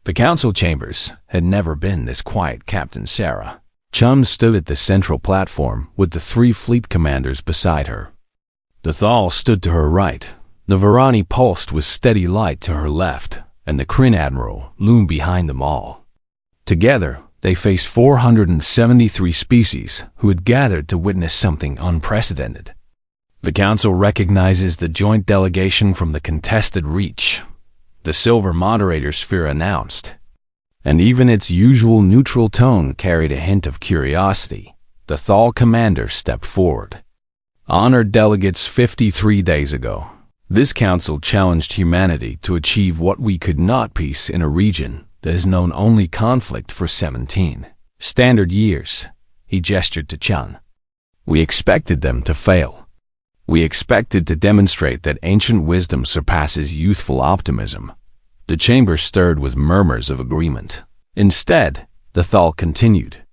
The council chambers had never been this quiet. Captain Sarah Chun stood at the central platform with the three fleet commanders beside her. The Thal stood to her right, the Varani pulsed with steady light to her left, and the Kryn Admiral loomed behind them all. Together, they faced 473 species who had gathered to witness something unprecedented. The Council recognizes the joint delegation from the contested reach, the Silver Moderator Sphere announced, and even its usual neutral tone carried a hint of curiosity. The Thal commander stepped forward. Honored delegates, 53 days ago, this council challenged humanity to achieve what we could not: peace in a region that has known only conflict for 17 standard years. He gestured to Chun. We expected them to fail. We expected to demonstrate that ancient wisdom surpasses youthful optimism. The chamber stirred with murmurs of agreement. Instead, the Thal continued.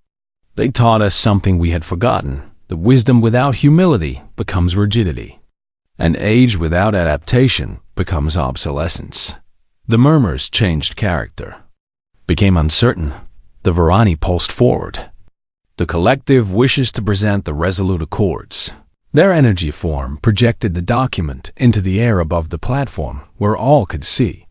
They taught us something we had forgotten, that wisdom without humility becomes rigidity, and age without adaptation becomes obsolescence. The murmurs changed character, became uncertain. The Varani pulsed forward. The collective wishes to present the resolute accords. Their energy form projected the document into the air above the platform where all could see.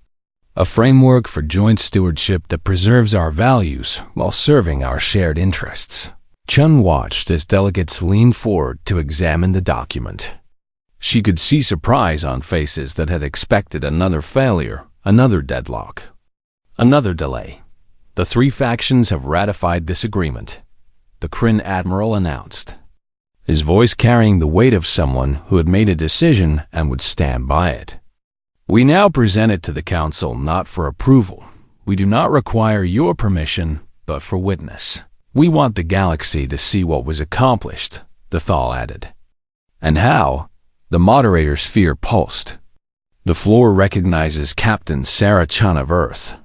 A framework for joint stewardship that preserves our values while serving our shared interests. Chun watched as delegates leaned forward to examine the document. She could see surprise on faces that had expected another failure, another deadlock, another delay. The three factions have ratified this agreement, the Kryn Admiral announced, his voice carrying the weight of someone who had made a decision and would stand by it. We now present it to the Council not for approval. We do not require your permission, but for witness. We want the galaxy to see what was accomplished, the Thal added. And how? The Moderator Sphere pulsed. The floor recognizes Captain Sarah Chun of Earth.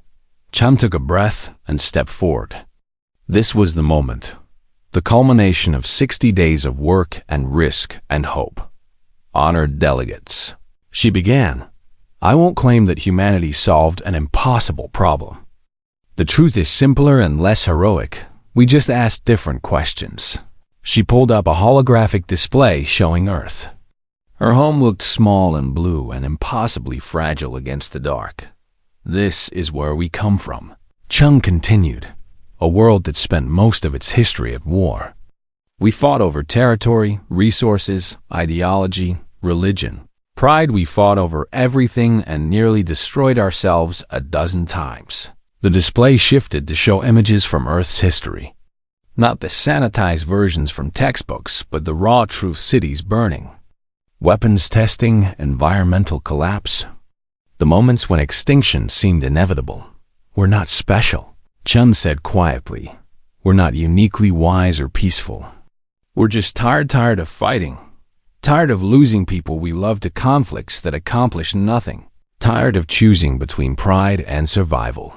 Chun took a breath and stepped forward. This was the moment, the culmination of 60 days of work and risk and hope. Honored delegates, she began. I won't claim that humanity solved an impossible problem. The truth is simpler and less heroic. We just asked different questions. She pulled up a holographic display showing Earth. Her home looked small and blue and impossibly fragile against the dark. This is where we come from. Chung continued. A world that spent most of its history at war. We fought over territory, resources, ideology, religion. Pride. We fought over everything and nearly destroyed ourselves a dozen times. The display shifted to show images from Earth's history. Not the sanitized versions from textbooks, but the raw truth: cities burning, weapons testing, environmental collapse. The moments when extinction seemed inevitable. We're not special, Chun said quietly. We're not uniquely wise or peaceful. We're just tired of fighting. Tired of losing people we love to conflicts that accomplish nothing. Tired of choosing between pride and survival.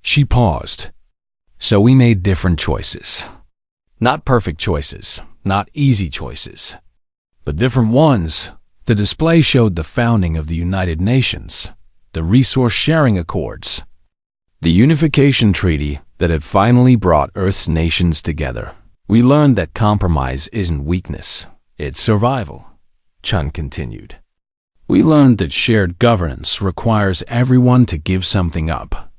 She paused. So we made different choices. Not perfect choices, not easy choices, but different ones. The display showed the founding of the United Nations, the Resource Sharing Accords, the Unification Treaty that had finally brought Earth's nations together. We learned that compromise isn't weakness. It's survival, Chun continued. We learned that shared governance requires everyone to give something up,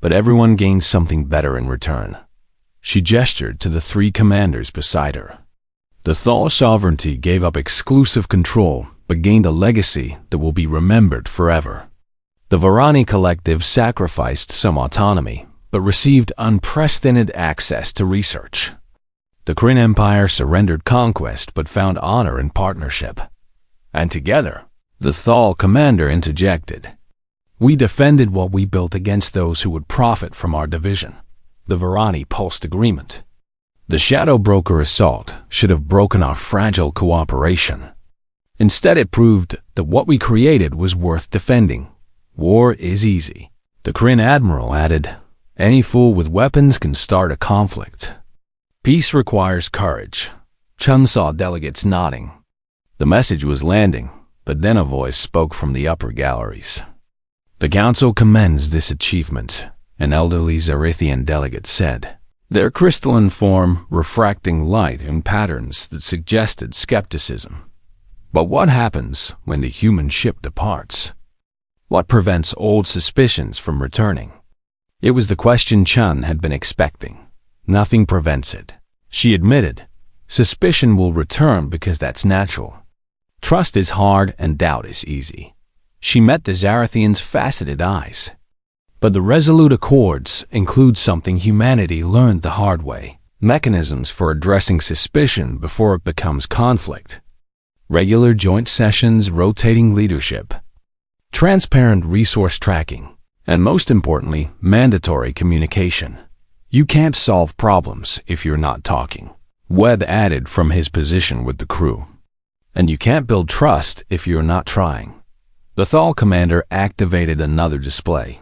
but everyone gains something better in return. She gestured to the three commanders beside her. The Thal sovereignty gave up exclusive control, but gained a legacy that will be remembered forever. The Varani collective sacrificed some autonomy, but received unprecedented access to research. The Kryn Empire surrendered conquest but found honor in partnership. And together, the Thal commander interjected. We defended what we built against those who would profit from our division. The Varani pulsed agreement. The Shadow Broker assault should have broken our fragile cooperation. Instead, it proved that what we created was worth defending. War is easy. The Kryn Admiral added, any fool with weapons can start a conflict. Peace requires courage. Chun saw delegates nodding. The message was landing, but then a voice spoke from the upper galleries. The Council commends this achievement. an elderly Zarithian delegate said, their crystalline form refracting light in patterns that suggested skepticism. But what happens when the human ship departs? What prevents old suspicions from returning? It was the question Chun had been expecting. Nothing prevents it. She admitted, suspicion will return because that's natural. Trust is hard and doubt is easy. She met the Zarathian's faceted eyes. But the resolute accords include something humanity learned the hard way: mechanisms for addressing suspicion before it becomes conflict. Regular joint sessions, rotating leadership, transparent resource tracking, and most importantly, mandatory communication. You can't solve problems if you're not talking, Webb added from his position with the crew. And you can't build trust if you're not trying. The Thal commander activated another display.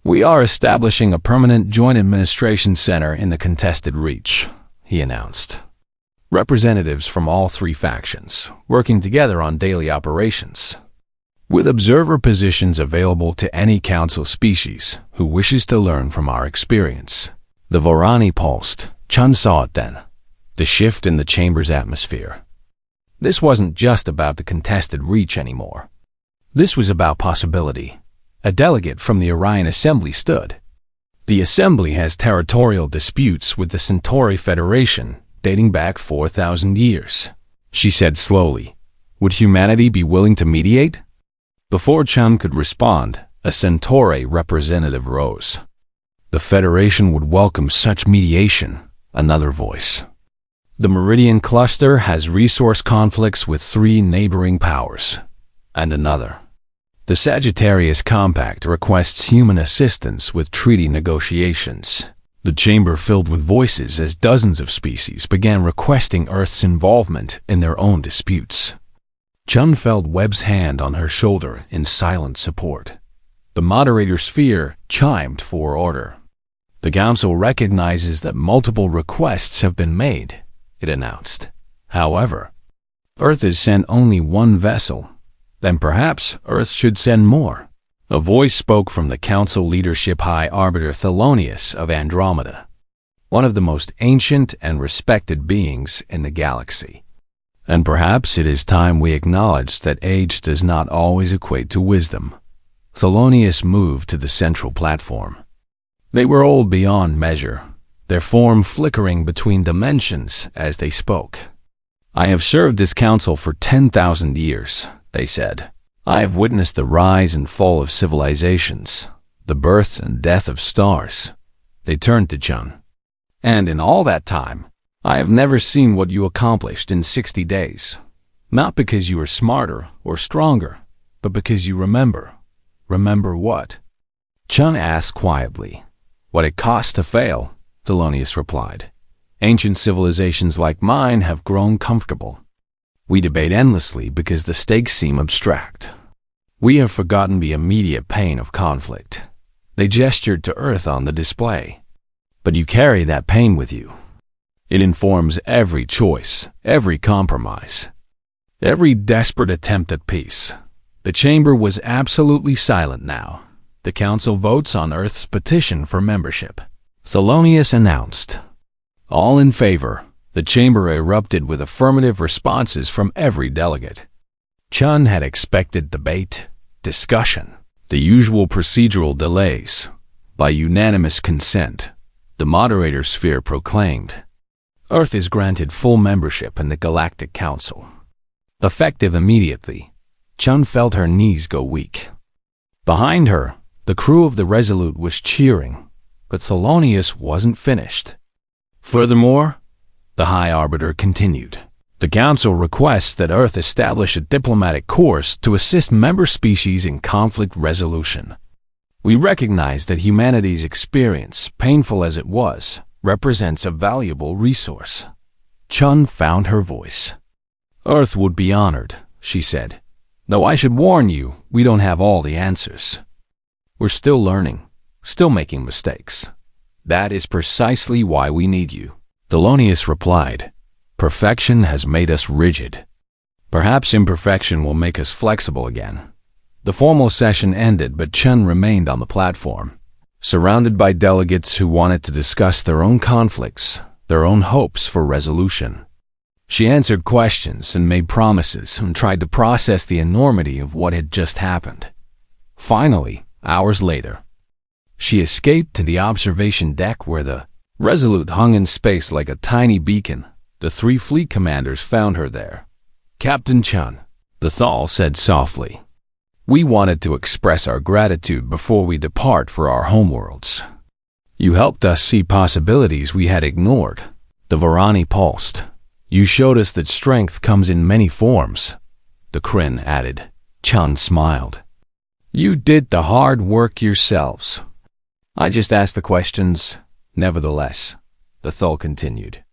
We are establishing a permanent joint administration center in the contested reach, he announced. Representatives from all three factions, working together on daily operations, with observer positions available to any council species who wishes to learn from our experience. The Vorani pulsed. Chun saw it then, the shift in the chamber's atmosphere. This wasn't just about the contested reach anymore. This was about possibility. A delegate from the Orion Assembly stood. The Assembly has territorial disputes with the Centauri Federation dating back 4,000 years, she said slowly. Would humanity be willing to mediate? Before Chun could respond, a Centauri representative rose. The Federation would welcome such mediation, another voice. The Meridian Cluster has resource conflicts with 3 neighboring powers, and another. The Sagittarius Compact requests human assistance with treaty negotiations. The chamber filled with voices as dozens of species began requesting Earth's involvement in their own disputes. Chun felt Webb's hand on her shoulder in silent support. The moderator sphere chimed for order. The Council recognizes that multiple requests have been made, it announced. However, Earth has sent only one vessel. Then perhaps Earth should send more. A voice spoke from the Council leadership High Arbiter Thelonious of Andromeda, one of the most ancient and respected beings in the galaxy. And perhaps it is time we acknowledge that age does not always equate to wisdom. Thelonious moved to the central platform. They were old beyond measure, their form flickering between dimensions as they spoke. I have served this council for 10,000 years, they said. I have witnessed the rise and fall of civilizations, the birth and death of stars. They turned to Chun. And in all that time, I have never seen what you accomplished in 60 days. Not because you are smarter or stronger, but because you remember. Remember what? Chun asked quietly. What it cost to fail, Thelonious replied. Ancient civilizations like mine have grown comfortable. We debate endlessly because the stakes seem abstract. We have forgotten the immediate pain of conflict. They gestured to Earth on the display. But you carry that pain with you. It informs every choice, every compromise, every desperate attempt at peace. The chamber was absolutely silent now. The Council votes on Earth's petition for membership. Thelonious announced. All in favor. The chamber erupted with affirmative responses from every delegate. Chun had expected debate, discussion, the usual procedural delays. By unanimous consent, the moderator sphere proclaimed, Earth is granted full membership in the Galactic Council. Effective immediately, Chun felt her knees go weak. Behind her, the crew of the Resolute was cheering, but Thelonious wasn't finished. Furthermore, the High Arbiter continued. The Council requests that Earth establish a diplomatic course to assist member species in conflict resolution. We recognize that humanity's experience, painful as it was, represents a valuable resource. Chun found her voice. Earth would be honored, she said. Though I should warn you, we don't have all the answers. We're still learning, still making mistakes. That is precisely why we need you. Thelonious replied, Perfection has made us rigid. Perhaps imperfection will make us flexible again. The formal session ended, but Chun remained on the platform. surrounded by delegates who wanted to discuss their own conflicts, their own hopes for resolution. She answered questions and made promises and tried to process the enormity of what had just happened. Finally, hours later, she escaped to the observation deck where the Resolute hung in space like a tiny beacon. The three fleet commanders found her there. "Captain Chun," the Thal said softly, "we wanted to express our gratitude before we depart for our homeworlds. You helped us see possibilities we had ignored." The Varani pulsed. "You showed us that strength comes in many forms," the Kryn added. Chun smiled. "You did the hard work yourselves. I just asked the questions. Nevertheless," the Thal continued,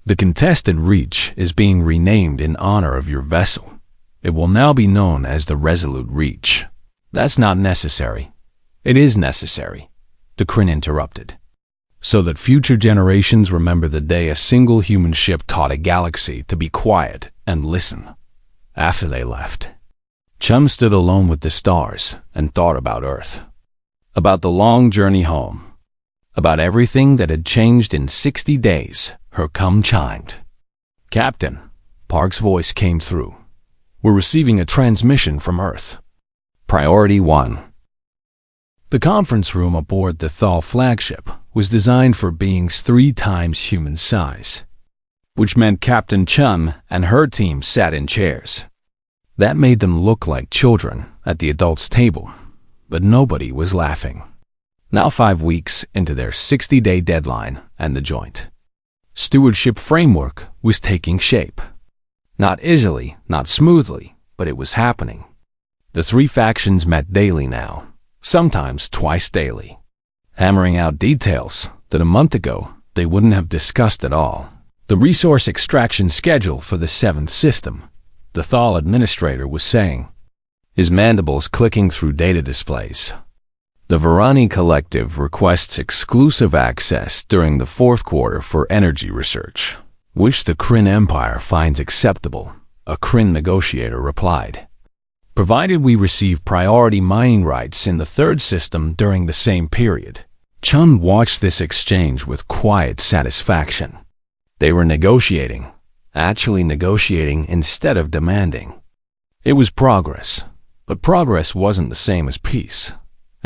"the contested reach is being renamed in honor of your vessel. It will now be known as the Resolute Reach." "That's not necessary." "It is necessary," the Kryn interrupted, "so that future generations remember the day a single human ship taught a galaxy to be quiet and listen." After they left, Chum stood alone with the stars and thought about Earth, about the long journey home, about everything that had changed in 60 days. Her come chimed. "Captain," Park's voice came through. "We're receiving a transmission from Earth. Priority 1. The conference room aboard the Thal flagship was designed for beings 3 times human size, which meant Captain Chun and her team sat in chairs. That made them look like children at the adults' table, but nobody was laughing. Now 5 weeks into their 60-day deadline, and the joint stewardship framework was taking shape. Not easily, not smoothly, but it was happening. The 3 factions met daily now, sometimes twice daily, hammering out details that a month ago they wouldn't have discussed at all. The resource extraction schedule for the 7th system, the Thal administrator was saying, his mandibles clicking through data displays. The Varani Collective requests exclusive access during the 4th quarter for energy research, which the Kryn Empire finds acceptable, a Kryn negotiator replied, provided we receive priority mining rights in the 3rd system during the same period. Chun watched this exchange with quiet satisfaction. They were negotiating, actually negotiating instead of demanding. It was progress, but progress wasn't the same as peace.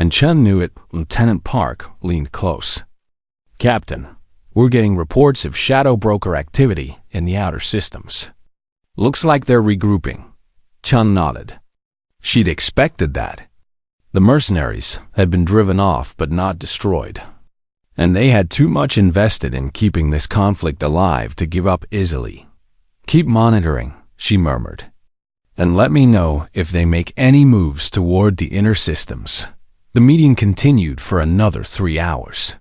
And Chun knew it. Lieutenant Park leaned close. "Captain, we're getting reports of shadow broker activity in the outer systems. Looks like they're regrouping." Chun nodded. She'd expected that. The mercenaries had been driven off but not destroyed, and they had too much invested in keeping this conflict alive to give up easily. "Keep monitoring," she murmured, "and let me know if they make any moves toward the inner systems." The meeting continued for another 3 hours.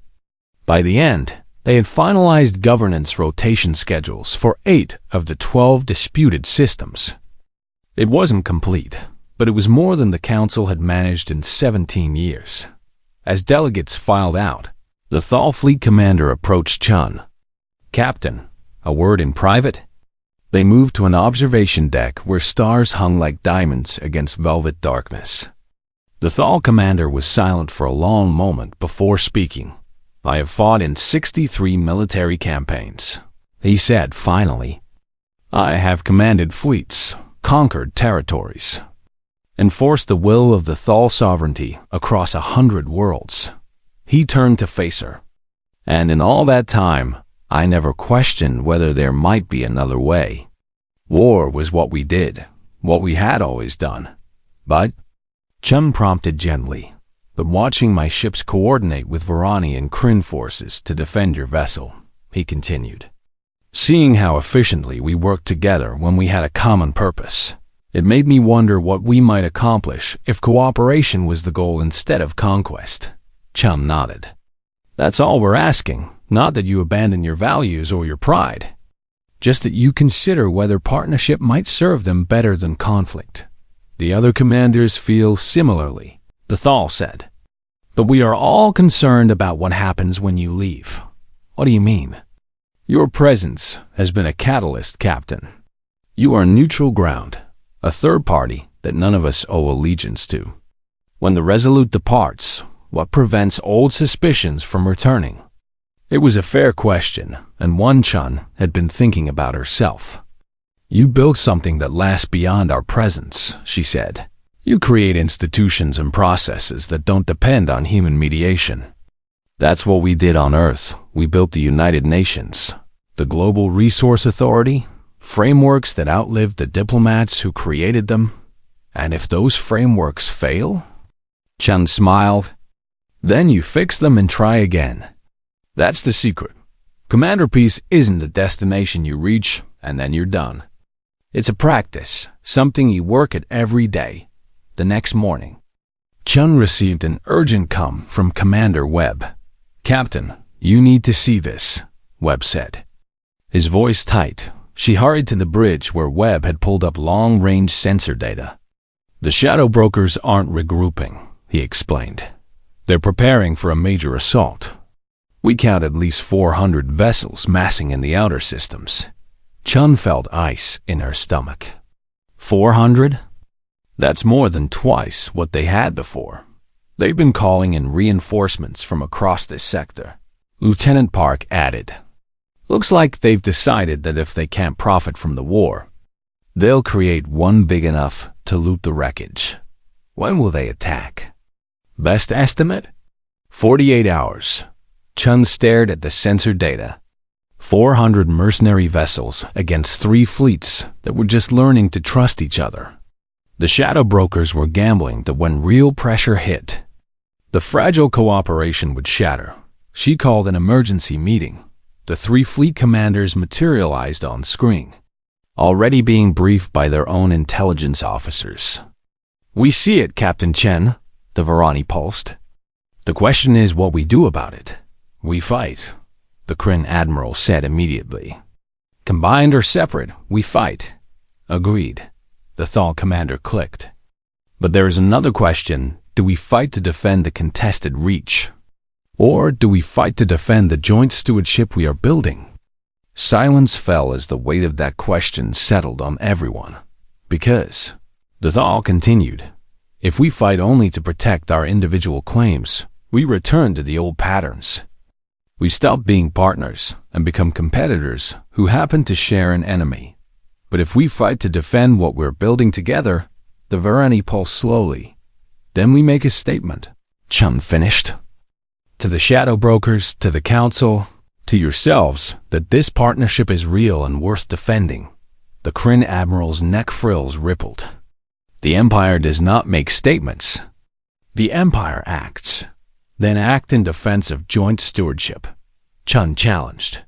By the end, they had finalized governance rotation schedules for 8 of the 12 disputed systems. It wasn't complete, but it was more than the Council had managed in 17 years. As delegates filed out, the Thal fleet commander approached Chun. "Captain, a word in private?" They moved to an observation deck where stars hung like diamonds against velvet darkness. The Thal commander was silent for a long moment before speaking. "I have fought in 63 military campaigns," he said finally. "I have commanded fleets, conquered territories, enforced the will of the Thal sovereignty across 100 worlds." He turned to face her. "And in all that time, I never questioned whether there might be another way. War was what we did, what we had always done. But," Chun prompted gently, "but watching my ships coordinate with Varani and Kryn forces to defend your vessel," he continued. "Seeing how efficiently we worked together when we had a common purpose, it made me wonder what we might accomplish if cooperation was the goal instead of conquest." Chun nodded. "That's all we're asking, not that you abandon your values or your pride, just that you consider whether partnership might serve them better than conflict." "The other commanders feel similarly," the Thal said. "But we are all concerned about what happens when you leave." "What do you mean?" "Your presence has been a catalyst, Captain. You are neutral ground, a third party that none of us owe allegiance to. When the Resolute departs, what prevents old suspicions from returning? It was a fair question, and one Chun had been thinking about herself. You build something that lasts beyond our presence, she said. You create institutions and processes that don't depend on human mediation. That's what we did on Earth. We built the United Nations, the Global Resource Authority, frameworks that outlived the diplomats who created them. And if those frameworks fail? Chun smiled. Then you fix them and try again. That's the secret. Commander Peace isn't a destination you reach and then you're done. It's a practice, something you work at every day. The next morning, Chun received an urgent comm from Commander Webb. Captain, you need to see this, Webb said. His voice tight, she hurried to the bridge where Webb had pulled up long-range sensor data. The Shadow Brokers aren't regrouping, he explained. They're preparing for a major assault. We count at least 400 vessels massing in the outer systems. Chun felt ice in her stomach. 400? That's more than twice what they had before. They've been calling in reinforcements from across this sector. Lieutenant Park added. Looks like they've decided that if they can't profit from the war, they'll create one big enough to loot the wreckage. When will they attack? Best estimate? 48 hours. Chun stared at the sensor data. 400 mercenary vessels against 3 fleets that were just learning to trust each other. The Shadow Brokers were gambling that when real pressure hit, the fragile cooperation would shatter. She called an emergency meeting. The 3 fleet commanders materialized on screen, already being briefed by their own intelligence officers. We see it, Captain Chen, the Varani pulsed. The question is what we do about it. We fight, the Kryn Admiral said immediately. Combined or separate, we fight. Agreed. The Thal commander clicked. But there is another question. Do we fight to defend the contested reach? Or do we fight to defend the joint stewardship we are building? Silence fell as the weight of that question settled on everyone. Because, the Thal continued, if we fight only to protect our individual claims, we return to the old patterns. We stop being partners and become competitors who happen to share an enemy. But if we fight to defend what we're building together, the Varani pulsed slowly. Then we make a statement. Chun finished. To the Shadow Brokers, to the Council, to yourselves, that this partnership is real and worth defending. The Kryn Admiral's neck frills rippled. The Empire does not make statements. The Empire acts. Then act in defense of joint stewardship. Chun challenged.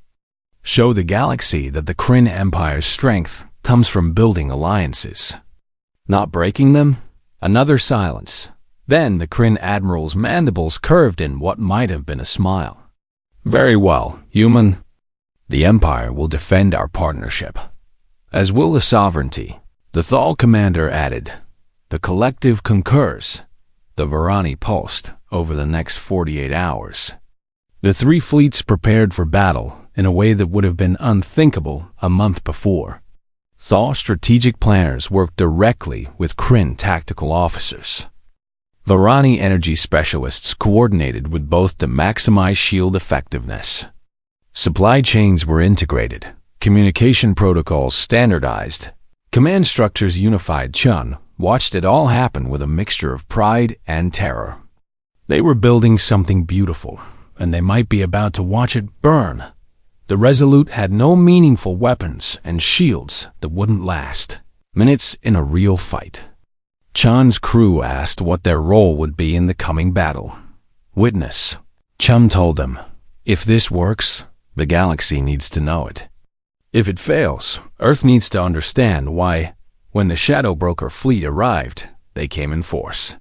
Show the galaxy that the Kryn Empire's strength comes from building alliances, not breaking them. Another silence. Then the Kryn Admiral's mandibles curved in what might have been a smile. Very well, human. The Empire will defend our partnership, as will the sovereignty. The Thal commander added. The collective concurs. The Varani pulsed over the next 48 hours. The 3 fleets prepared for battle in a way that would have been unthinkable a month before. Thal strategic planners worked directly with Kryn tactical officers. Varani energy specialists coordinated with both to maximize shield effectiveness. Supply chains were integrated, communication protocols standardized, command structures unified. Chun watched it all happen with a mixture of pride and terror. They were building something beautiful, and they might be about to watch it burn. The Resolute had no meaningful weapons and shields that wouldn't last minutes in a real fight. Chun's crew asked what their role would be in the coming battle. Witness. Chun told them, if this works, the galaxy needs to know it. If it fails, Earth needs to understand why, when the Shadow Broker fleet arrived, they came in force.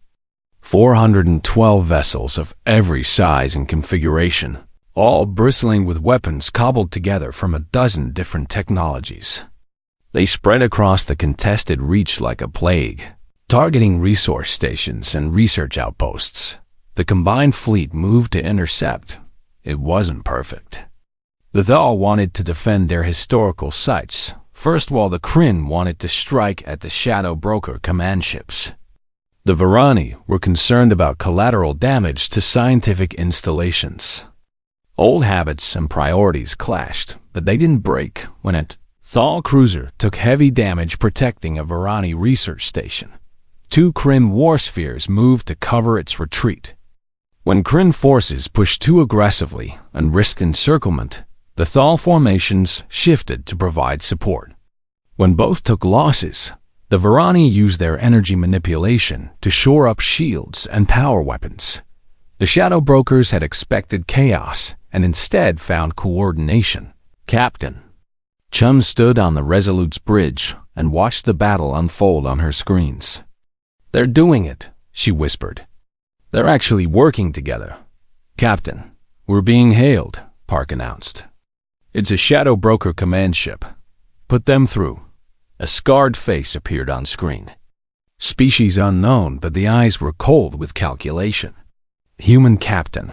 412 vessels of every size and configuration, all bristling with weapons cobbled together from a dozen different technologies. They spread across the contested reach like a plague, targeting resource stations and research outposts. The combined fleet moved to intercept. It wasn't perfect. The Thal wanted to defend their historical sites, first while the Kryn wanted to strike at the Shadow Broker command ships. The Varani were concerned about collateral damage to scientific installations. Old habits and priorities clashed, but they didn't break when a Thal cruiser took heavy damage protecting a Varani research station. 2 Kryn war spheres moved to cover its retreat. When Kryn forces pushed too aggressively and risked encirclement, the Thal formations shifted to provide support. When both took losses, the Varani used their energy manipulation to shore up shields and power weapons. The Shadow Brokers had expected chaos and instead found coordination. Captain. Chun stood on the Resolute's bridge and watched the battle unfold on her screens. "They're doing it," she whispered. "They're actually working together." "Captain, we're being hailed," Park announced. "It's a Shadow Broker command ship. Put them through." A scarred face appeared on screen. Species unknown, but the eyes were cold with calculation. "Human captain,"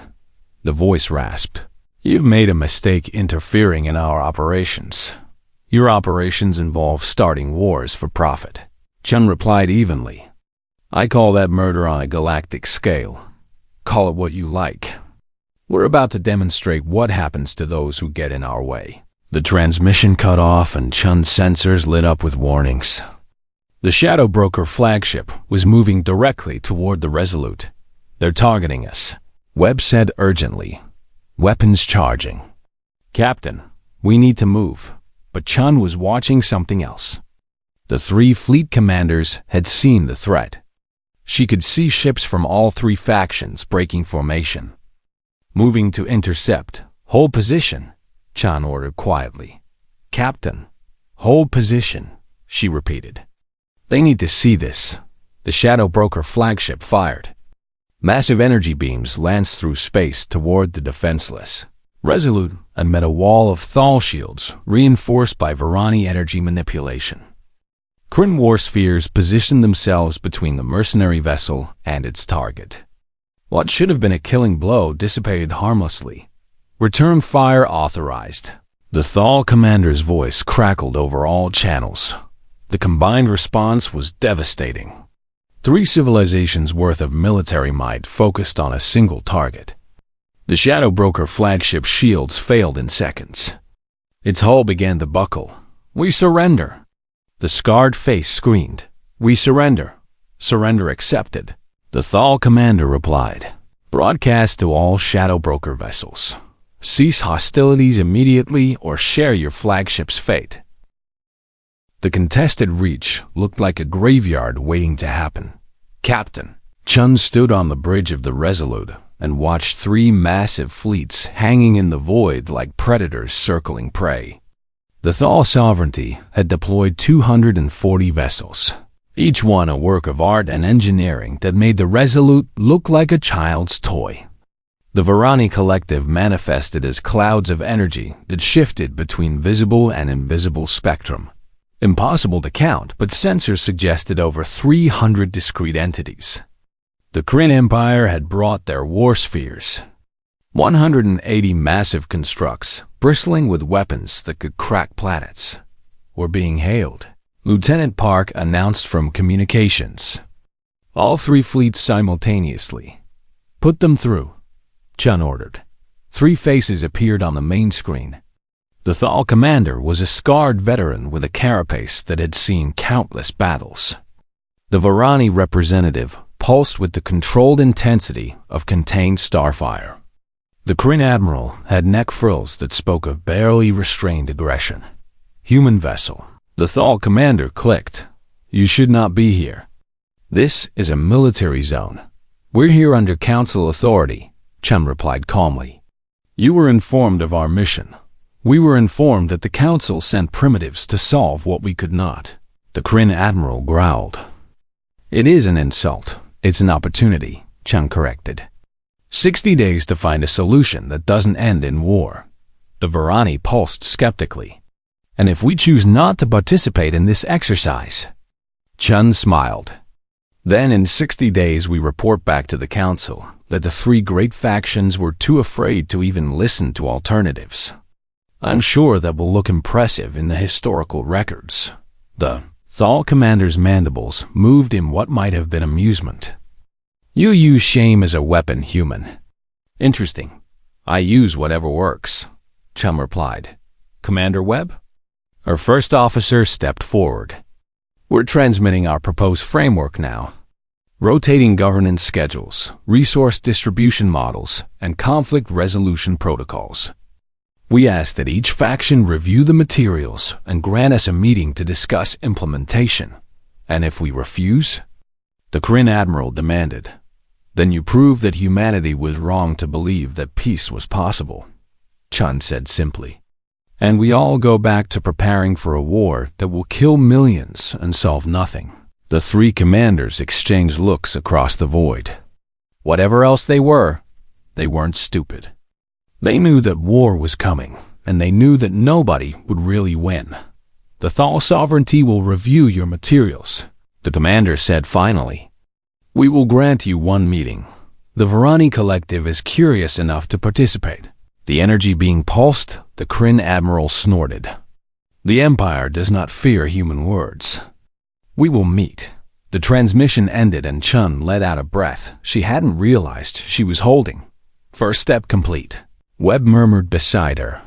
the voice rasped. "You've made a mistake interfering in our operations. Your operations involve starting wars for profit." Chun replied evenly. "I call that murder on a galactic scale. Call it what you like. We're about to demonstrate what happens to those who get in our way." The transmission cut off and Chun's sensors lit up with warnings. The Shadow Broker flagship was moving directly toward the Resolute. "They're targeting us," Webb said urgently. "Weapons charging." "Captain, we need to move." But Chun was watching something else. The 3 fleet commanders had seen the threat. She could see ships from all 3 factions breaking formation. "Moving to intercept. Hold position," Chun ordered quietly. "Captain, hold position," she repeated. "They need to see this." The Shadow Broker flagship fired. Massive energy beams lanced through space toward the defenseless Resolute and met a wall of Thal shields reinforced by Varani energy manipulation. Kryn war spheres positioned themselves between the mercenary vessel and its target. What should have been a killing blow dissipated harmlessly. "Return fire authorized." The Thal commander's voice crackled over all channels. The combined response was devastating. 3 civilizations' worth of military might focused on a single target. The Shadow Broker flagship shields failed in seconds. Its hull began to buckle. "We surrender." The scarred face screamed, "We surrender. Surrender accepted." The Thal commander replied, "Broadcast to all Shadow Broker vessels. Cease hostilities immediately or share your flagship's fate." The contested reach looked like a graveyard waiting to happen. "Captain." Chun stood on the bridge of the Resolute and watched 3 massive fleets hanging in the void like predators circling prey. The Thal sovereignty had deployed 240 vessels, each one a work of art and engineering that made the Resolute look like a child's toy. The Varani collective manifested as clouds of energy that shifted between visible and invisible spectrum. Impossible to count, but sensors suggested over 300 discrete entities. The Kryn Empire had brought their war spheres. 180 massive constructs, bristling with weapons that could crack planets, were being hailed. Lieutenant Park announced from communications. "All 3 fleets simultaneously. Put them through," Chun ordered. 3 faces appeared on the main screen. The Thal commander was a scarred veteran with a carapace that had seen countless battles. The Varani representative pulsed with the controlled intensity of contained starfire. The Kryn admiral had neck frills that spoke of barely restrained aggression. "Human vessel." The Thal commander clicked. "You should not be here. This is a military zone. We're here under council authority," Chun replied calmly. "You were informed of our mission. We were informed that the council sent primitives to solve what we could not." The Kryn admiral growled. "It is an insult. It's an opportunity," Chun corrected. 60 days to find a solution that doesn't end in war." The Varani pulsed skeptically. "And if we choose not to participate in this exercise?" Chun smiled. "Then in 60 days we report back to the council that the 3 great factions were too afraid to even listen to alternatives. I'm sure that will look impressive in the historical records." The Thal Commander's mandibles moved in what might have been amusement. You use shame as a weapon, human. Interesting. I use whatever works, Chum replied. Commander Webb? Our first officer stepped forward. We're transmitting our proposed framework now. Rotating governance schedules, resource distribution models, and conflict resolution protocols. We ask that each faction review the materials and grant us a meeting to discuss implementation. And if we refuse? The Kryn Admiral demanded. Then you prove that humanity was wrong to believe that peace was possible, Chun said simply. And we all go back to preparing for a war that will kill millions and solve nothing. The three commanders exchanged looks across the void. Whatever else they weren't stupid. They knew that war was coming, and they knew that nobody would really win. The Thal Sovereignty will review your materials, the commander said finally. We will grant you one meeting. The Varani Collective is curious enough to participate. The energy being pulsed, the Kryn Admiral snorted. The Empire does not fear human words. We will meet. The transmission ended and Chun let out a breath she hadn't realized she was holding. First step complete, Webb murmured beside her.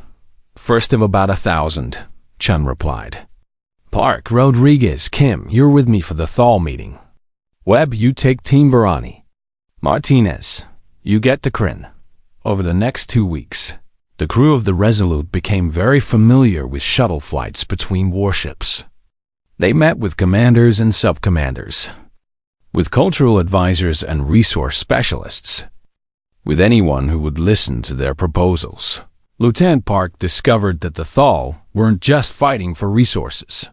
First of about 1,000, Chun replied. Park, Rodriguez, Kim, you're with me for the Thal meeting. Webb, you take Team Varani. Martinez, you get to Kryn. Over the next 2 weeks, the crew of the Resolute became very familiar with shuttle flights between warships. They met with commanders and sub-commanders, with cultural advisors and resource specialists, with anyone who would listen to their proposals. Lieutenant Park discovered that the Thal weren't just fighting for resources.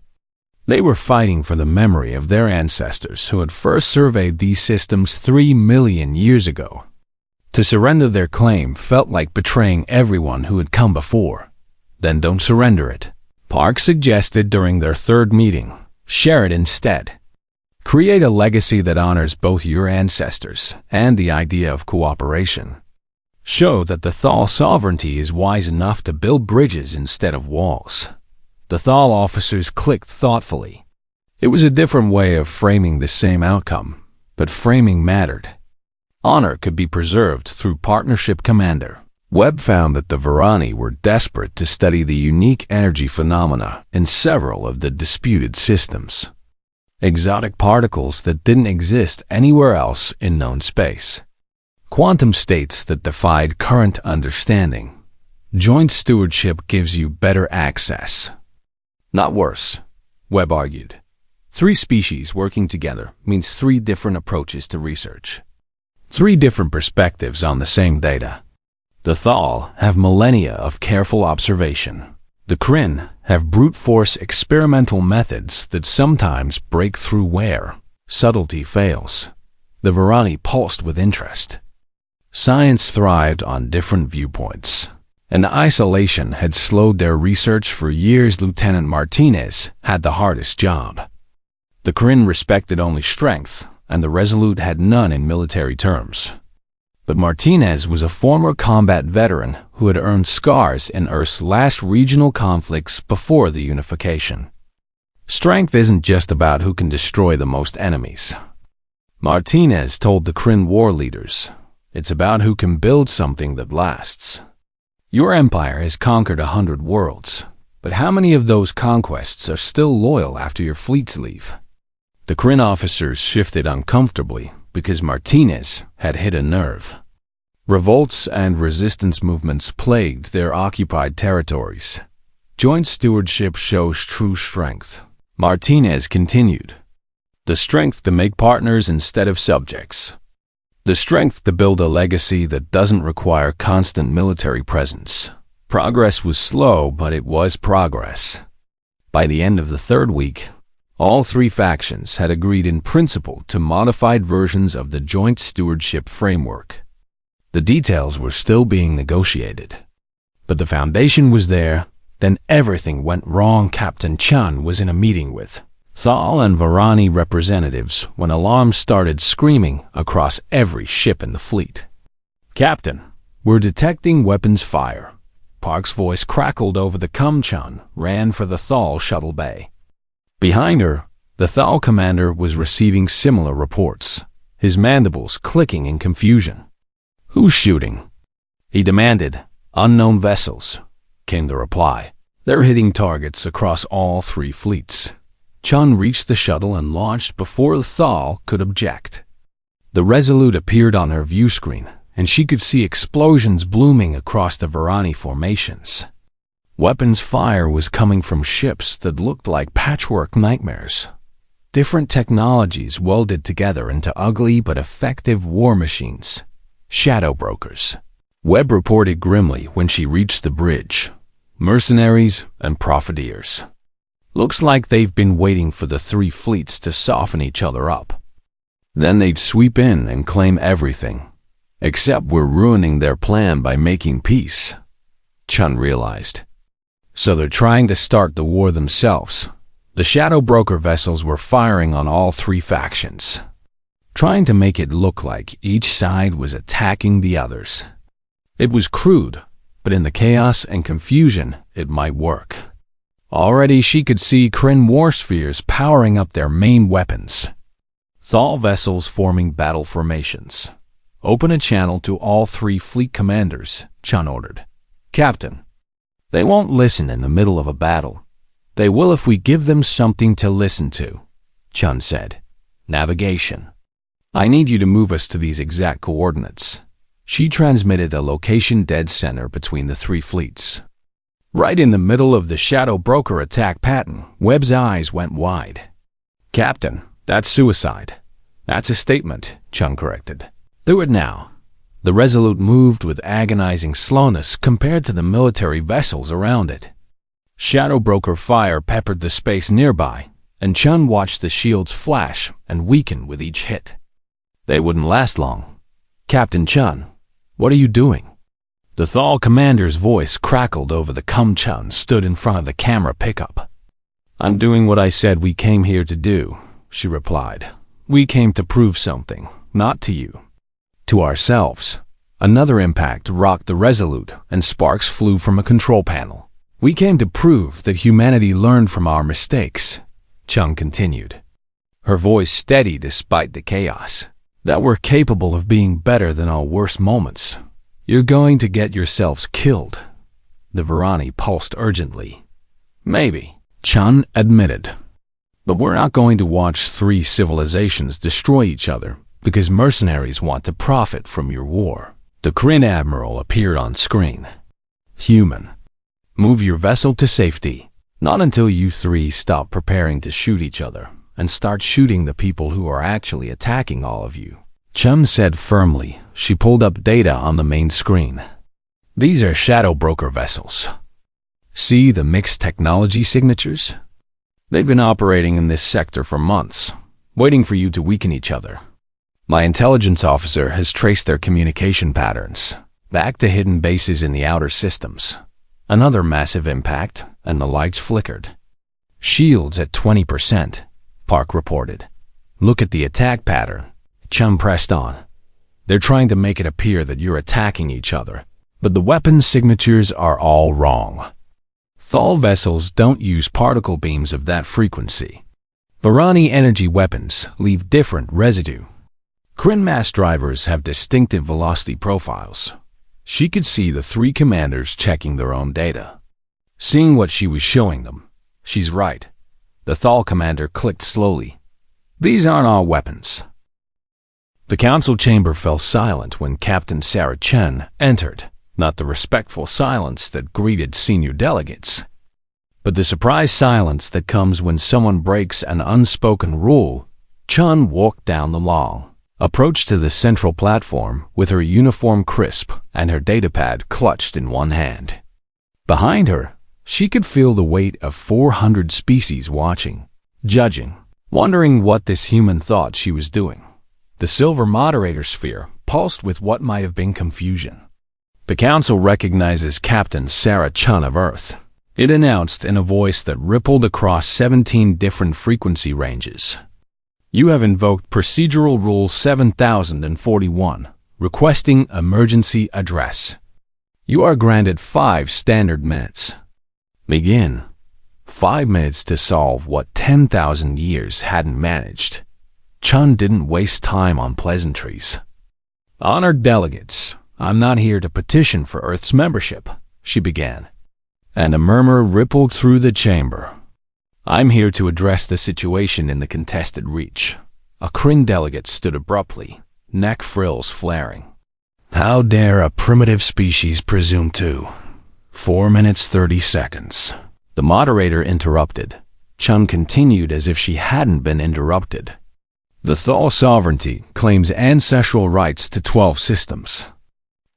They were fighting for the memory of their ancestors who had first surveyed these systems 3 million years ago. To surrender their claim felt like betraying everyone who had come before. Then don't surrender it, Park suggested during their third meeting. Share it instead. Create a legacy that honors both your ancestors and the idea of cooperation. Show that the Thal Sovereignty is wise enough to build bridges instead of walls. The Thal officers clicked thoughtfully. It was a different way of framing the same outcome, but framing mattered. Honor could be preserved through partnership. Commander Webb found that the Varani were desperate to study the unique energy phenomena in several of the disputed systems. Exotic particles that didn't exist anywhere else in known space. Quantum states that defied current understanding. Joint stewardship gives you better access. Not worse, Webb argued. 3 species working together means 3 different approaches to research. 3 different perspectives on the same data. The Thal have millennia of careful observation. The Kryn have brute force experimental methods that sometimes break through where subtlety fails. The Varani pulsed with interest. Science thrived on different viewpoints, and isolation had slowed their research for years. Lieutenant Martinez had the hardest job. The Kryn respected only strength, and the Resolute had none in military terms. But Martinez was a former combat veteran who had earned scars in Earth's last regional conflicts before the unification. Strength isn't just about who can destroy the most enemies, Martinez told the Kryn war leaders. It's about who can build something that lasts. Your empire has conquered 100 worlds, but how many of those conquests are still loyal after your fleets leave? The Kryn officers shifted uncomfortably because Martinez had hit a nerve. Revolts and resistance movements plagued their occupied territories. Joint stewardship shows true strength, Martinez continued. The strength to make partners instead of subjects. The strength to build a legacy that doesn't require constant military presence. Progress was slow, but it was progress. By the end of the 3rd week, all 3 factions had agreed in principle to modified versions of the joint stewardship framework. The details were still being negotiated, but the foundation was there. Then everything went wrong. Captain Chun was in a meeting with Thal and Varani representatives when alarms started screaming across every ship in the fleet. Captain, we're detecting weapons fire. Park's voice crackled over the com. Chun ran for the Thal shuttle bay. Behind her, The Thal commander was receiving similar reports, his mandibles clicking in confusion. "Who's shooting?" he demanded. "Unknown vessels," came the reply. "They're hitting targets across all 3 fleets." Chun reached the shuttle and launched before Thal could object. The Resolute appeared on her view screen, and she could see explosions blooming across the Varani formations. Weapons fire was coming from ships that looked like patchwork nightmares. Different technologies welded together into ugly but effective war machines. Shadow brokers. Webb reported grimly when she reached the bridge. "Mercenaries and profiteers. Looks like they've been waiting for the 3 fleets to soften each other up. Then they'd sweep in and claim everything. Except we're ruining their plan by making peace," Chun realized. "So they're trying to start the war themselves." The shadow broker vessels were firing on all 3 factions, trying to make it look like each side was attacking the others. It was crude, but in the chaos and confusion, it might work. Already she could see Kryn war spheres powering up their main weapons. Thal vessels forming battle formations. "Open a channel to all 3 fleet commanders," Chun ordered. "Captain, they won't listen in the middle of a battle. They will if we give them something to listen to," Chun said. "Navigation. I need you to move us to these exact coordinates." She transmitted a location dead center between the 3 fleets. Right in the middle of the shadow broker attack pattern, Webb's eyes went wide. "Captain, that's suicide." "That's a statement," Chun corrected. "Do it now." The Resolute moved with agonizing slowness compared to the military vessels around it. Shadow broker fire peppered the space nearby, and Chun watched the shields flash and weaken with each hit. They wouldn't last long. "Captain Chun, what are you doing?" The Thal commander's voice crackled over the com. Chun stood in front of the camera pickup. "I'm doing what I said we came here to do," she replied. "We came to prove something, not to you. To ourselves." Another impact rocked the Resolute, and sparks flew from a control panel. "We came to prove that humanity learned from our mistakes," Chun continued, her voice steady despite the chaos. "That we're capable of being better than our worst moments. You're going to get yourselves killed." The Varani pulsed urgently. "Maybe," Chun admitted. "But we're not going to watch 3 civilizations destroy each other because mercenaries want to profit from your war." The Kryn admiral appeared on screen. "Human. Move your vessel to safety. Not until you 3 stop preparing to shoot each other and start shooting the people who are actually attacking all of you," Chun said firmly. She pulled up data on the main screen. "These are shadow broker vessels. See the mixed technology signatures? They've been operating in this sector for months, waiting for you to weaken each other. My intelligence officer has traced their communication patterns back to hidden bases in the outer systems." Another massive impact, and the lights flickered. "Shields at 20%, Park reported. "Look at the attack pattern." Chun pressed on. "They're trying to make it appear that you're attacking each other, but the weapons signatures are all wrong. Thal vessels don't use particle beams of that frequency. Varani energy weapons leave different residue. Kryn mass drivers have distinctive velocity profiles." She could see the 3 commanders checking their own data. Seeing what she was showing them, "She's right." The Thal commander clicked slowly. "These aren't our weapons." The council chamber fell silent when Captain Sarah Chen entered, not the respectful silence that greeted senior delegates, but the surprise silence that comes when someone breaks an unspoken rule. Chun walked down the long, approached to the central platform with her uniform crisp and her datapad clutched in one hand. Behind her, she could feel the weight of 400 species watching, judging, wondering what this human thought she was doing. The silver moderator sphere pulsed with what might have been confusion. "The council recognizes Captain Sarah Chun of Earth," it announced in a voice that rippled across 17 different frequency ranges. "You have invoked Procedural Rule 7041, requesting emergency address. You are granted 5 standard minutes. Begin." 5 minutes to solve what 10,000 years hadn't managed. Chun didn't waste time on pleasantries. "Honored delegates, I'm not here to petition for Earth's membership," she began, and a murmur rippled through the chamber. "I'm here to address the situation in the contested reach." A Kryn delegate stood abruptly, neck frills flaring. "How dare a primitive species presume to?" 4 minutes 30 seconds. The moderator interrupted. Chun continued as if she hadn't been interrupted. "The Thal sovereignty claims ancestral rights to 12 systems.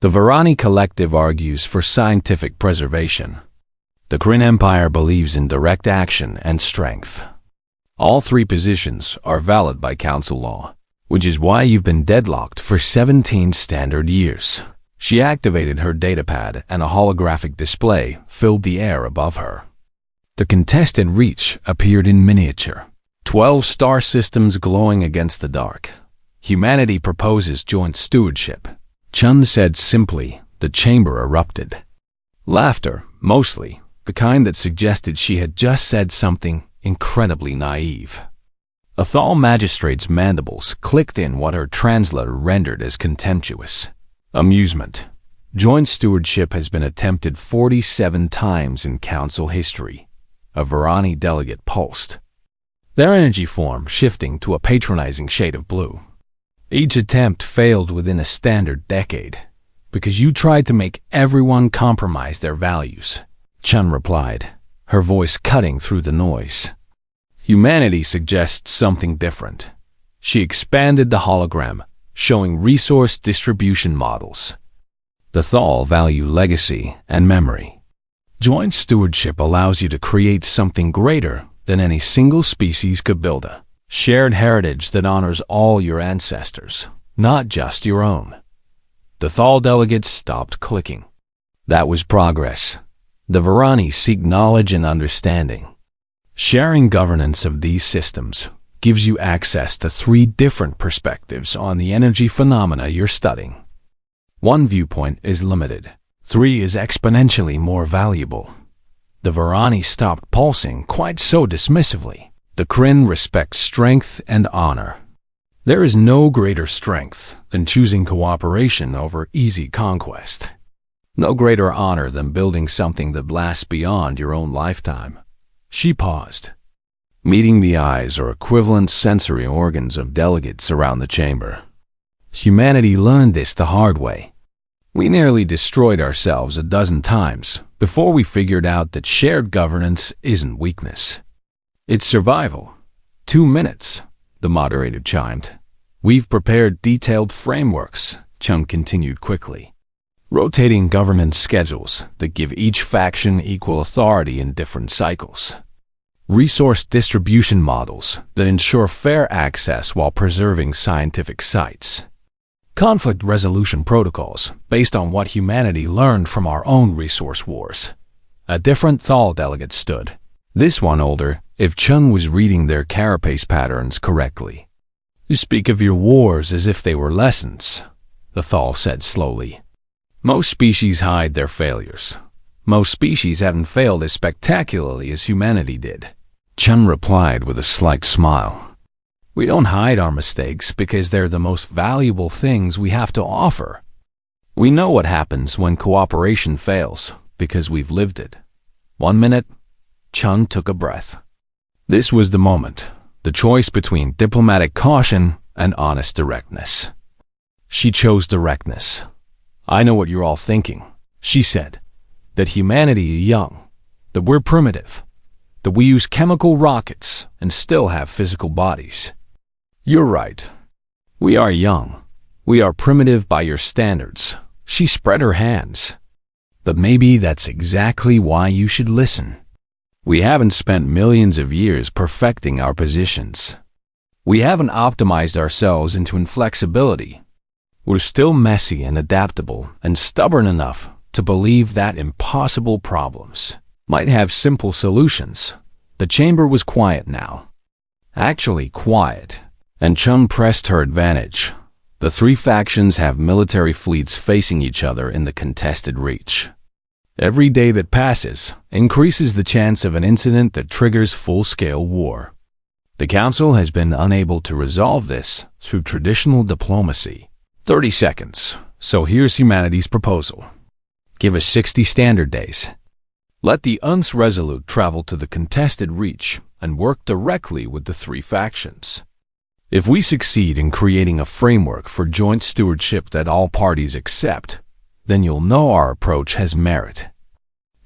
The Varani collective argues for scientific preservation. The Kryn Empire believes in direct action and strength. All 3 positions are valid by council law, which is why you've been deadlocked for 17 standard years." She activated her datapad and a holographic display filled the air above her. The contested reach appeared in miniature. 12 star systems glowing against the dark. "Humanity proposes joint stewardship," Chun said simply. The chamber erupted. Laughter, mostly, the kind that suggested she had just said something incredibly naive. A Thal magistrate's mandibles clicked in what her translator rendered as contemptuous. "Amusement. Joint stewardship has been attempted 47 times in council history," a Varani delegate pulsed, their energy form shifting to a patronizing shade of blue. "Each attempt failed within a standard decade, because you tried to make everyone compromise their values," Chun replied, her voice cutting through the noise. "Humanity suggests something different." She expanded the hologram, showing resource distribution models. "The Thal value legacy and memory. Joint stewardship allows you to create something greater than any single species could build, a shared heritage that honors all your ancestors, not just your own." The Thal delegates stopped clicking. That was progress. The Varani seek knowledge and understanding. Sharing governance of these systems gives you access to 3 different perspectives on the energy phenomena you're studying. 1 viewpoint is limited. 3 is exponentially more valuable. The Varani stopped pulsing quite so dismissively. The Kryn respect strength and honor. There is no greater strength than choosing cooperation over easy conquest. No greater honor than building something that lasts beyond your own lifetime. She paused, meeting the eyes or equivalent sensory organs of delegates around the chamber. Humanity learned this the hard way. We nearly destroyed ourselves a dozen times before we figured out that shared governance isn't weakness. It's survival. 2 minutes, the moderator chimed. "We've prepared detailed frameworks," Chung continued quickly. "Rotating government schedules that give each faction equal authority in different cycles. Resource distribution models that ensure fair access while preserving scientific sites. Conflict resolution protocols based on what humanity learned from our own resource wars." A different Thal delegate stood, this one older, if Chun was reading their carapace patterns correctly. "You speak of your wars as if they were lessons," the Thal said slowly. "Most species hide their failures. Most species haven't failed as spectacularly as humanity did." Chun replied with a slight smile. "We don't hide our mistakes because they're the most valuable things we have to offer. We know what happens when cooperation fails because we've lived it." 1 minute, Chun took a breath. This was the moment, the choice between diplomatic caution and honest directness. She chose directness. "I know what you're all thinking," she said, "that humanity is young, that we're primitive, that we use chemical rockets and still have physical bodies. You're right. We are young. We are primitive by your standards." She spread her hands. "But maybe that's exactly why you should listen. We haven't spent millions of years perfecting our positions. We haven't optimized ourselves into inflexibility. We're still messy and adaptable and stubborn enough to believe that impossible problems might have simple solutions." The chamber was quiet now. Actually quiet. And Chun pressed her advantage. The 3 factions have military fleets facing each other in the contested reach. Every day that passes increases the chance of an incident that triggers full-scale war. The Council has been unable to resolve this through traditional diplomacy. 30 seconds. So here's humanity's proposal. Give us 60 standard days. Let the UNS Resolute travel to the contested reach and work directly with the three factions. If we succeed in creating a framework for joint stewardship that all parties accept, then you'll know our approach has merit.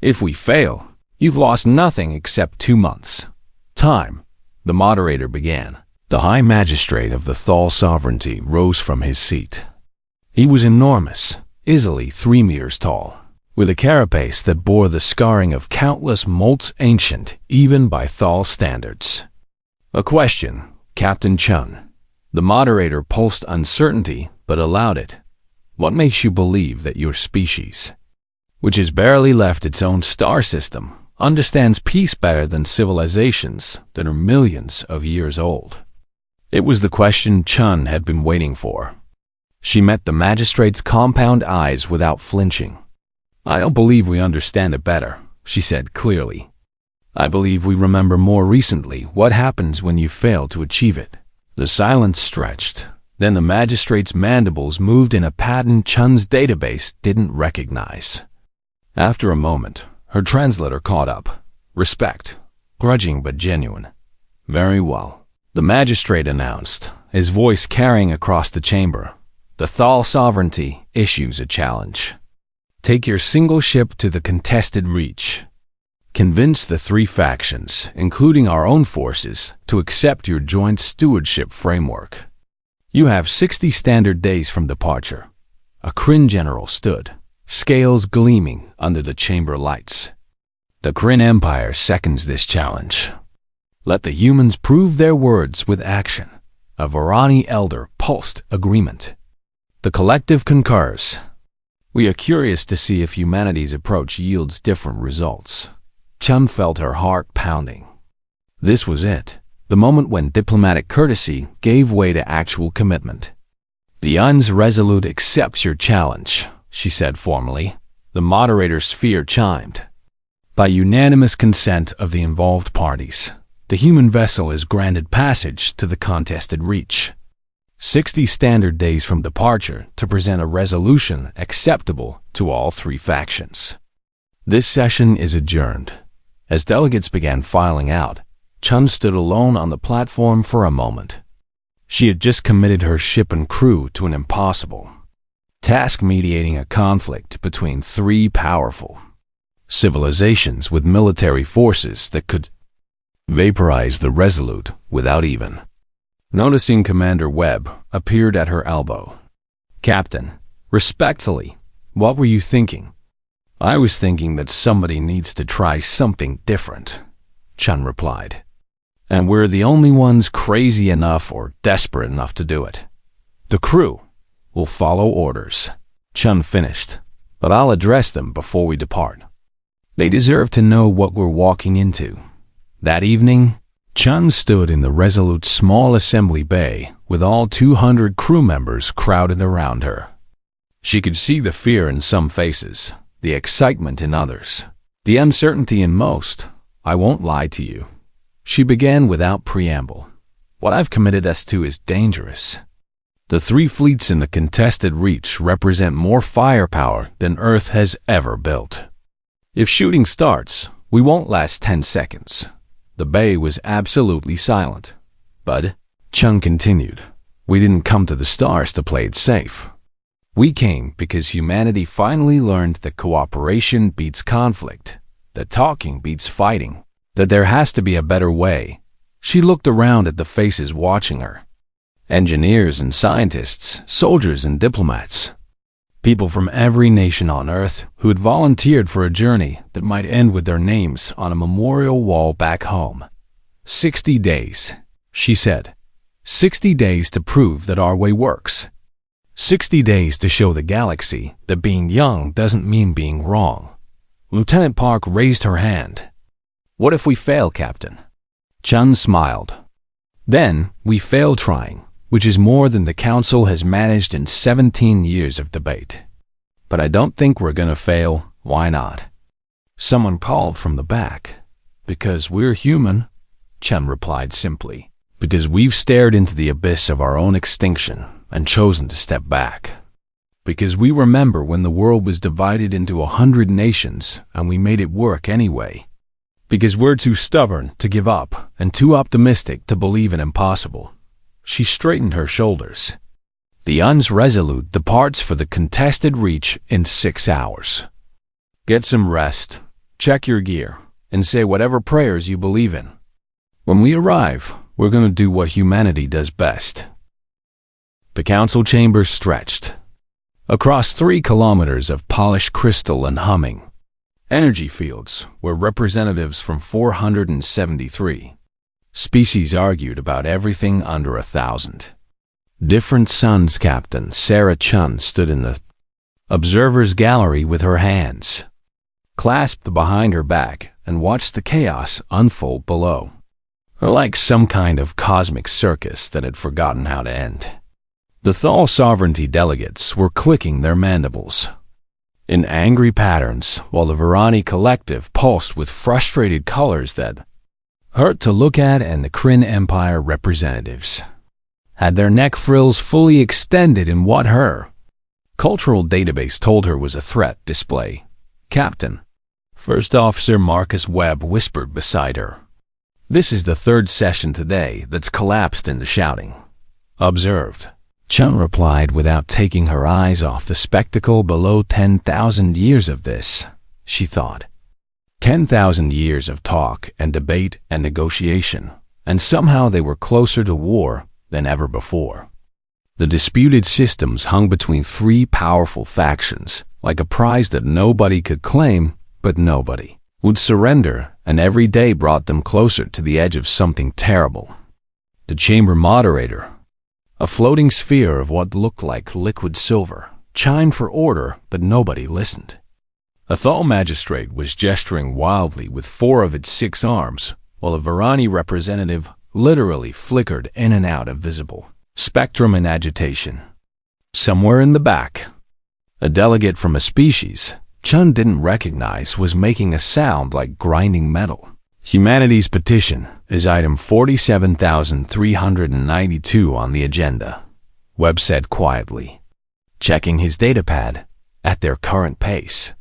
If we fail, you've lost nothing except 2 months. Time. The moderator began. The High Magistrate of the Thal Sovereignty rose from his seat. He was enormous, easily 3 meters tall, with a carapace that bore the scarring of countless molts ancient even by Thal standards. A question, Captain Chun. The moderator pulsed uncertainty but allowed it. What makes you believe that your species, which has barely left its own star system, understands peace better than civilizations that are millions of years old? It was the question Chun had been waiting for. She met the magistrate's compound eyes without flinching. I don't believe we understand it better, she said clearly. I believe we remember more recently what happens when you fail to achieve it. The silence stretched. Then the magistrate's mandibles moved in a pattern Chun's database didn't recognize. After a moment, her translator caught up. Respect. Grudging but genuine. Very well. The magistrate announced, his voice carrying across the chamber. The Thal Sovereignty issues a challenge. Take your single ship to the contested reach. Convince the three factions, including our own forces, to accept your joint stewardship framework. You have 60 standard days from departure. A Kryn general stood, scales gleaming under the chamber lights. The Kryn Empire seconds this challenge. Let the humans prove their words with action. A Varani elder pulsed agreement. The collective concurs. We are curious to see if humanity's approach yields different results. Chun felt her heart pounding. This was it, the moment when diplomatic courtesy gave way to actual commitment. The UNS Resolute accepts your challenge, she said formally. The moderator's sphere chimed. By unanimous consent of the involved parties, the human vessel is granted passage to the contested reach. 60 standard days from departure to present a resolution acceptable to all three factions. This session is adjourned. As delegates began filing out, Chun stood alone on the platform for a moment. She had just committed her ship and crew to an impossible task, mediating a conflict between three powerful civilizations with military forces that could vaporize the Resolute without even noticing. Commander Webb appeared at her elbow. Captain, respectfully, what were you thinking? I was thinking that somebody needs to try something different, Chun replied. And we're the only ones crazy enough or desperate enough to do it. The crew will follow orders, Chun finished, but I'll address them before we depart. They deserve to know what we're walking into. That evening, Chun stood in the Resolute's small assembly bay with all 200 crew members crowded around her. She could see the fear in some faces, the excitement in others, the uncertainty in most. I won't lie to you. She began without preamble. What I've committed us to is dangerous. The three fleets in the contested reach represent more firepower than Earth has ever built. If shooting starts, we won't last 10 seconds. The bay was absolutely silent. But, Chung continued, we didn't come to the stars to play it safe. We came because humanity finally learned that cooperation beats conflict, that talking beats fighting, that there has to be a better way. She looked around at the faces watching her. Engineers and scientists, soldiers and diplomats. People from every nation on Earth who had volunteered for a journey that might end with their names on a memorial wall back home. 60 days, she said. 60 days to prove that our way works. 60 days to show the galaxy that being young doesn't mean being wrong. Lieutenant Park raised her hand. What if we fail, Captain? Chun smiled. Then we fail trying, which is more than the Council has managed in 17 years of debate. But I don't think we're gonna fail. Why not? Someone called from the back. Because we're human, Chun replied simply. Because we've stared into the abyss of our own extinction and chosen to step back. Because we remember when the world was divided into 100 nations and we made it work anyway. Because we're too stubborn to give up and too optimistic to believe in impossible. She straightened her shoulders. The Uns Resolute departs for the contested reach in 6 hours. Get some rest, check your gear, and say whatever prayers you believe in. When we arrive, we're going to do what humanity does best. The council chamber stretched. Across 3 kilometers of polished crystal and humming energy fields where representatives from 473 species argued about everything under 1,000. Different Suns Captain Sarah Chun stood in the observer's gallery with her hands clasped behind her back and watched the chaos unfold below. Like some kind of cosmic circus that had forgotten how to end. The Thal sovereignty delegates were clicking their mandibles in angry patterns, while the Varani collective pulsed with frustrated colors that hurt to look at, and the Kryn Empire representatives had their neck frills fully extended in what her cultural database told her was a threat display. Captain, First Officer Marcus Webb whispered beside her. This is the 3rd session today that's collapsed into shouting. Observed. Chun replied without taking her eyes off the spectacle below. 10,000 years of this, she thought. 10,000 years of talk and debate and negotiation, and somehow they were closer to war than ever before. The disputed systems hung between 3 powerful factions, like a prize that nobody could claim, but nobody would surrender, and every day brought them closer to the edge of something terrible. The chamber moderator, a floating sphere of what looked like liquid silver, chimed for order, but nobody listened. A Thal magistrate was gesturing wildly with 4 of its 6 arms, while a Varani representative literally flickered in and out of visible spectrum in agitation. Somewhere in the back, a delegate from a species Chun didn't recognize was making a sound like grinding metal. Humanity's petition is item 47,392 on the agenda, Webb said quietly, checking his datapad. At their current pace,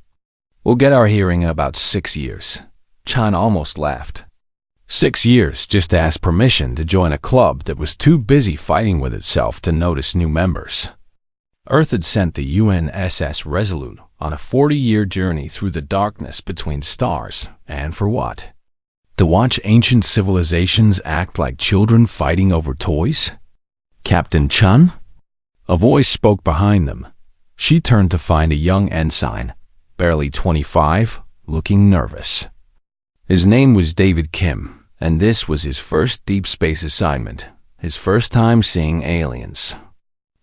we'll get our hearing in about 6 years. Chun almost laughed. 6 years just to ask permission to join a club that was too busy fighting with itself to notice new members. Earth had sent the UNSS Resolute on a 40-year journey through the darkness between stars, and for what? To watch ancient civilizations act like children fighting over toys? Captain Chun? A voice spoke behind them. She turned to find a young ensign, barely 25, looking nervous. His name was David Kim, and this was his first deep space assignment, his first time seeing aliens.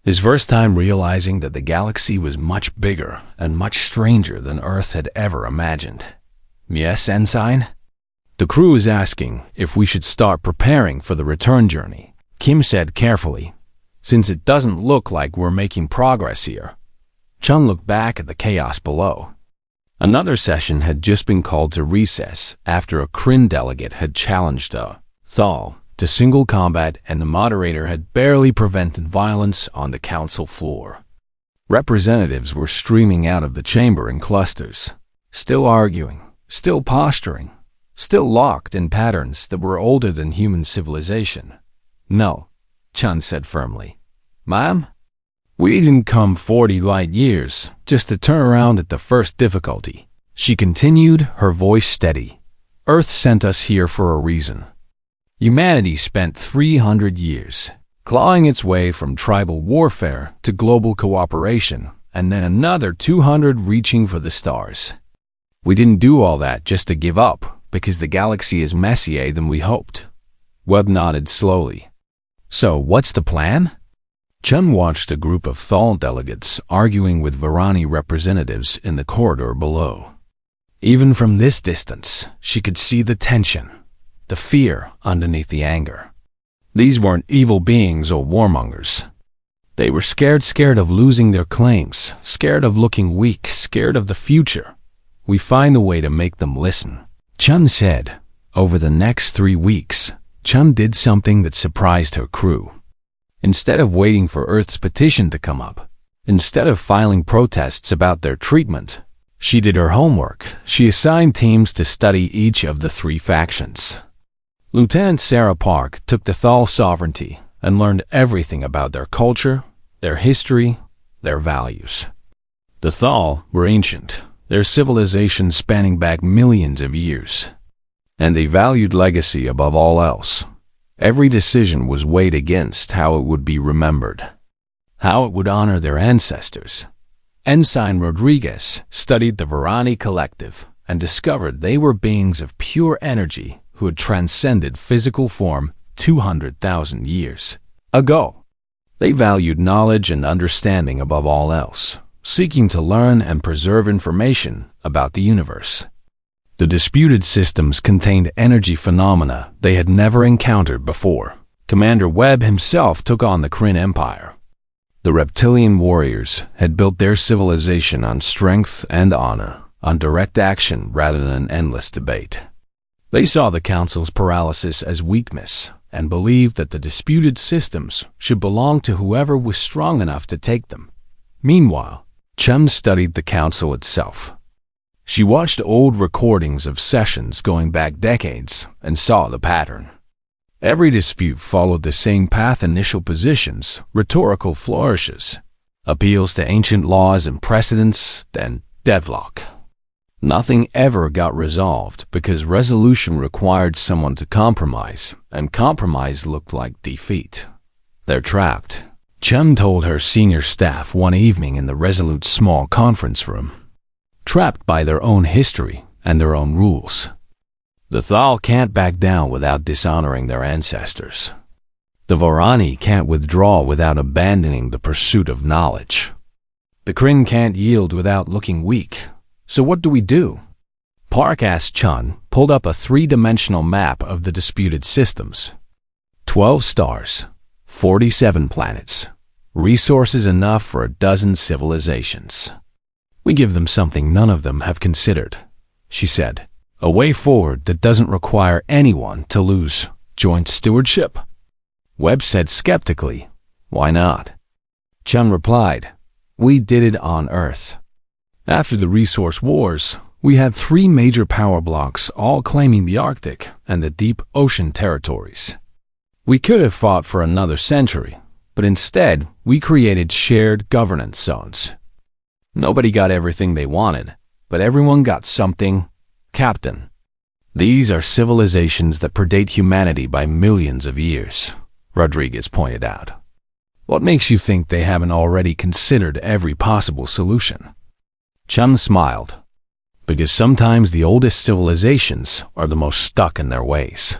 His first time realizing that the galaxy was much bigger and much stranger than Earth had ever imagined. Yes, Ensign? The crew is asking if we should start preparing for the return journey, Kim said carefully, since it doesn't look like we're making progress here. Chun looked back at the chaos below. Another session had just been called to recess after a Kryn delegate had challenged a Thal to single combat, and the moderator had barely prevented violence on the council floor. Representatives were streaming out of the chamber in clusters, still arguing, still posturing, still locked in patterns that were older than human civilization. No, Chun said firmly. Ma'am? We didn't come 40 light years just to turn around at the first difficulty. She continued, her voice steady. Earth sent us here for a reason. Humanity spent 300 years clawing its way from tribal warfare to global cooperation, and then another 200 reaching for the stars. We didn't do all that just to give up, because the galaxy is messier than we hoped. Webb nodded slowly. So what's the plan? Chun watched a group of Thal delegates arguing with Varani representatives in the corridor below. Even from this distance, she could see the tension, the fear underneath the anger. These weren't evil beings or warmongers. They were scared of losing their claims, scared of looking weak, scared of the future. we find a way to make them listen. Chun said. Over the next 3 weeks, Chun did something that surprised her crew. Instead of waiting for Earth's petition to come up, instead of filing protests about their treatment, she did her homework. She assigned teams to study each of the 3 factions. Lieutenant Sarah Park took the Thal sovereignty and learned everything about their culture, their history, their values. The Thal were ancient, their civilization spanning back millions of years, and they valued legacy above all else. Every decision was weighed against how it would be remembered, how it would honor their ancestors. Ensign Rodriguez studied the Varani collective and discovered they were beings of pure energy who had transcended physical form 200,000 years ago. They valued knowledge and understanding above all else, seeking to learn and preserve information about the universe. The disputed systems contained energy phenomena they had never encountered before. Commander Webb himself took on the Kryn Empire. The reptilian warriors had built their civilization on strength and honor, on direct action rather than endless debate. They saw the Council's paralysis as weakness and believed that the disputed systems should belong to whoever was strong enough to take them. Meanwhile, Chun studied the Council itself. She watched old recordings of sessions going back decades and saw the pattern. Every dispute followed the same path: initial positions, rhetorical flourishes, appeals to ancient laws and precedents, then deadlock. Nothing ever got resolved because resolution required someone to compromise, and compromise looked like defeat. They're trapped, Chun told her senior staff one evening in the Resolute's small conference room. Trapped by their own history and their own rules. The Thal can't back down without dishonoring their ancestors. The Varani can't withdraw without abandoning the pursuit of knowledge. The Kryn can't yield without looking weak. So what do we do? Park asked. Chun pulled up a 3-dimensional map of the disputed systems. 12 stars, 47 planets, resources enough for a dozen civilizations. We give them something none of them have considered, she said. A way forward that doesn't require anyone to lose joint stewardship. Webb said skeptically, why not? Chun replied, we did it on Earth. After the resource wars, we had 3 major power blocks all claiming the Arctic and the deep ocean territories. We could have fought for another century, but instead we created shared governance zones. Nobody got everything they wanted, but everyone got something, Captain. These are civilizations that predate humanity by millions of years, Rodriguez pointed out. What makes you think they haven't already considered every possible solution? Chun smiled. Because sometimes the oldest civilizations are the most stuck in their ways.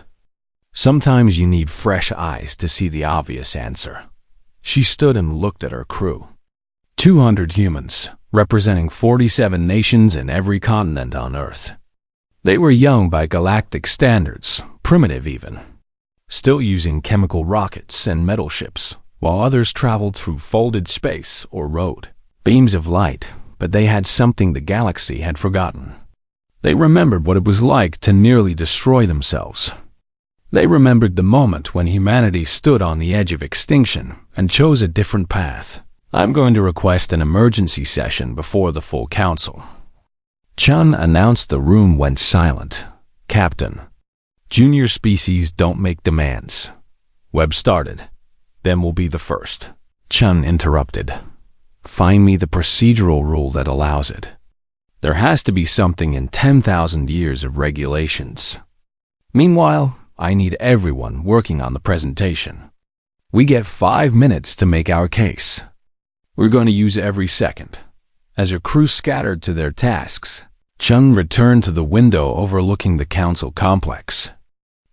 Sometimes you need fresh eyes to see the obvious answer. She stood and looked at her crew. 200 humans, representing 47 nations in every continent on Earth. They were young by galactic standards, primitive even, still using chemical rockets and metal ships, while others traveled through folded space or rode beams of light, but they had something the galaxy had forgotten. They remembered what it was like to nearly destroy themselves. They remembered the moment when humanity stood on the edge of extinction and chose a different path. I'm going to request an emergency session before the full council. Chun announced. The room went silent. Captain, junior species don't make demands. Webb started. Then we'll be the first. Chun interrupted. Find me the procedural rule that allows it. There has to be something in 10,000 years of regulations. Meanwhile, I need everyone working on the presentation. We get 5 minutes to make our case. We're going to use every second. As her crew scattered to their tasks, Chun returned to the window overlooking the council complex.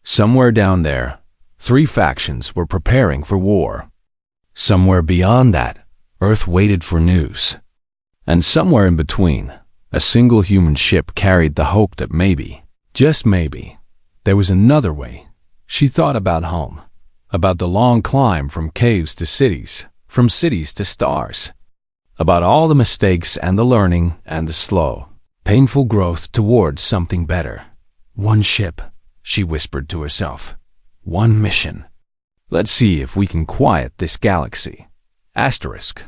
Somewhere down there, 3 factions were preparing for war. Somewhere beyond that, Earth waited for news. And somewhere in between, a single human ship carried the hope that maybe, just maybe, there was another way. She thought about home, about the long climb from caves to cities, from cities to stars, about all the mistakes and the learning and the slow, Painful growth towards something better. One ship, she whispered to herself. One mission. Let's see if we can quiet this galaxy. Asterisk.